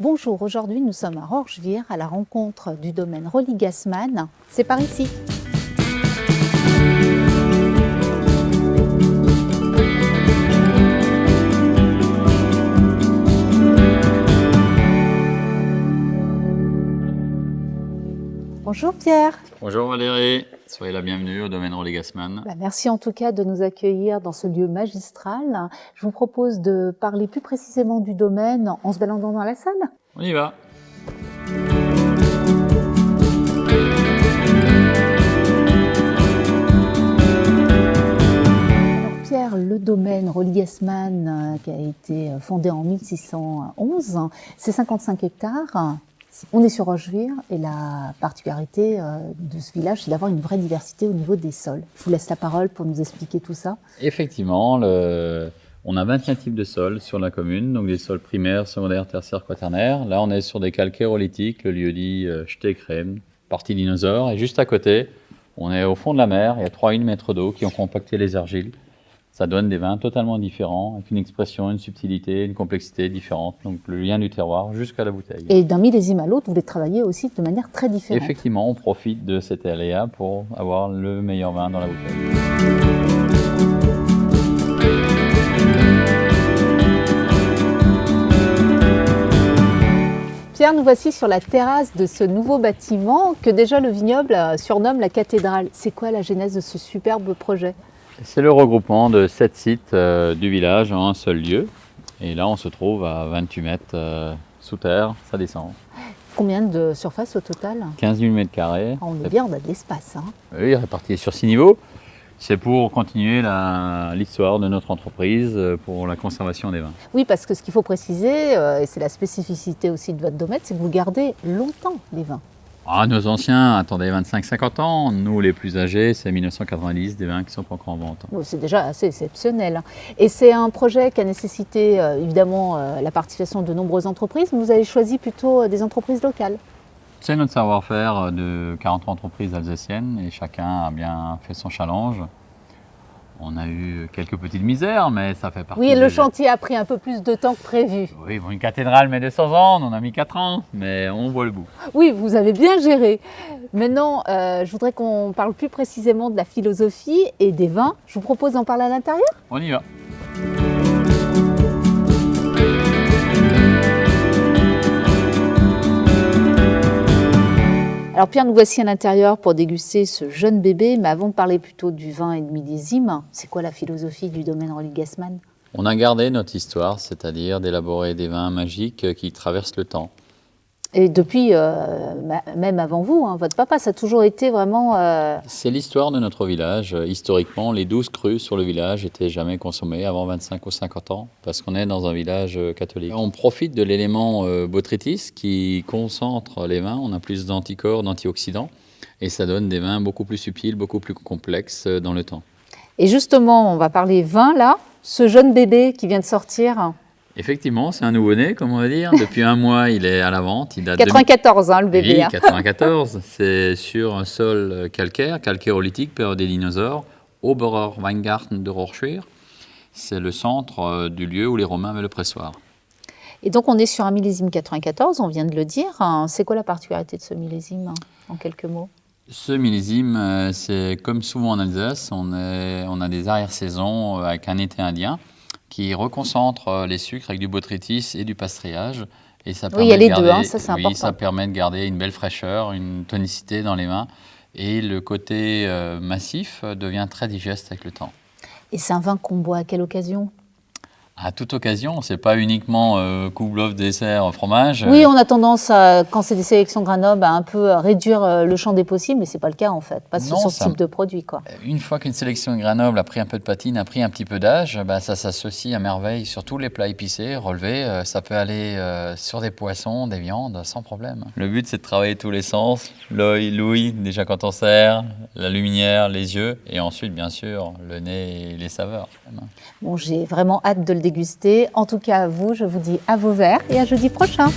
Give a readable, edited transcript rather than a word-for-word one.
Bonjour, aujourd'hui nous sommes à Rorschwihr à la rencontre du domaine Rolly Gassmann. C'est par ici. Bonjour Pierre. Bonjour Valérie, soyez la bienvenue au domaine Rolly Gassmann. Merci en tout cas de nous accueillir dans ce lieu magistral. Je vous propose de parler plus précisément du domaine en se baladant dans la salle. On y va. Pierre, le domaine Rolly Gassmann qui a été fondé en 1611, c'est 55 hectares. On est sur Rorschwihr et la particularité de ce village, c'est d'avoir une vraie diversité au niveau des sols. Je vous laisse la parole pour nous expliquer tout ça. Effectivement, on a 21 types de sols sur la commune, donc des sols primaires, secondaires, tertiaires, quaternaires. Là, on est sur des calcaires oolithiques, le lieu-dit Stekrem, partie dinosaure. Et juste à côté, on est au fond de la mer, il y a 3,1 mètres d'eau qui ont compacté les argiles. Ça donne des vins totalement différents, avec une expression, une subtilité, une complexité différente. Donc le lien du terroir jusqu'à la bouteille. Et d'un millésime à l'autre, vous les travaillez aussi de manière très différente. Effectivement, on profite de cet aléa pour avoir le meilleur vin dans la bouteille. Pierre, nous voici sur la terrasse de ce nouveau bâtiment que déjà le vignoble surnomme la cathédrale. C'est quoi la genèse de ce superbe projet ? C'est le regroupement de 7 sites du village en un seul lieu. Et là, on se trouve à 28 mètres sous terre, ça descend. Combien de surface au total ? 15 000 mètres carrés. On est bien, on a de l'espace. Oui, réparti sur 6 niveaux. C'est pour continuer l'histoire de notre entreprise pour la conservation des vins. Oui, parce que ce qu'il faut préciser, et c'est la spécificité aussi de votre domaine, c'est que vous gardez longtemps les vins. Ah, nos anciens attendaient 25-50 ans. Nous, les plus âgés, c'est 1990, des vins qui ne sont pas encore en vente. Bon, c'est déjà assez exceptionnel. Et c'est un projet qui a nécessité évidemment la participation de nombreuses entreprises. Vous avez choisi plutôt des entreprises locales. C'est notre savoir-faire de 43 entreprises alsaciennes et chacun a bien fait son challenge. On a eu quelques petites misères, mais ça fait partie. Oui, le chantier a pris un peu plus de temps que prévu. Oui, bon, une cathédrale met 200 ans, on en a mis 4 ans, mais on voit le bout. Oui, vous avez bien géré. Maintenant, je voudrais qu'on parle plus précisément de la philosophie et des vins. Je vous propose d'en parler à l'intérieur. On y va. Alors Pierre, nous voici à l'intérieur pour déguster ce jeune bébé, mais avant de parler plutôt du vin et de millésime, c'est quoi la philosophie du domaine Rolly Gassmann ? On a gardé notre histoire, c'est-à-dire d'élaborer des vins magiques qui traversent le temps. Et depuis, même avant vous, votre papa, ça a toujours été vraiment... C'est l'histoire de notre village. Historiquement, les 12 crus sur le village n'étaient jamais consommés avant 25 ou 50 ans, parce qu'on est dans un village catholique. On profite de l'élément botrytis qui concentre les vins. On a plus d'anticorps, d'antioxydants, et ça donne des vins beaucoup plus subtils, beaucoup plus complexes dans le temps. Et justement, on va parler vin là. Ce jeune bébé qui vient de sortir... Effectivement, c'est un nouveau-né, comme on va dire. Depuis un mois, il est à la vente. Il date 94, le bébé. Oui, 94. C'est sur un sol calcaire oolithique, période des dinosaures, Oberer Weingarten de Rorschwihr. C'est le centre du lieu où les Romains avaient le pressoir. Et donc, on est sur un millésime 94, on vient de le dire. C'est quoi la particularité de ce millésime, en quelques mots ? Ce millésime, c'est comme souvent en Alsace, on a des arrière-saisons avec un été indien qui reconcentre les sucres avec du botrytis et du pastriage. Et ça permet il y a les deux, ça c'est important. Ça permet de garder une belle fraîcheur, une tonicité dans les vins. Et le côté massif devient très digeste avec le temps. Et c'est un vin qu'on boit à quelle occasion ? À toute occasion, c'est pas uniquement couve-bluff, dessert, fromage. Oui, on a tendance, quand c'est des sélections Granoble, à un peu réduire le champ des possibles, mais c'est pas le cas en fait, pas sur ce type de produit, quoi. Une fois qu'une sélection Granoble a pris un peu de patine, a pris un petit peu d'âge, ça s'associe à merveille sur tous les plats épicés, relevés. Ça peut aller sur des poissons, des viandes, sans problème. Le but, c'est de travailler tous les sens, l'œil, l'ouïe, déjà quand on sert, la lumière, les yeux, et ensuite, bien sûr, le nez et les saveurs. Bon, j'ai vraiment hâte de le déguster. En tout cas, à vous, je vous dis à vos verres et à jeudi prochain.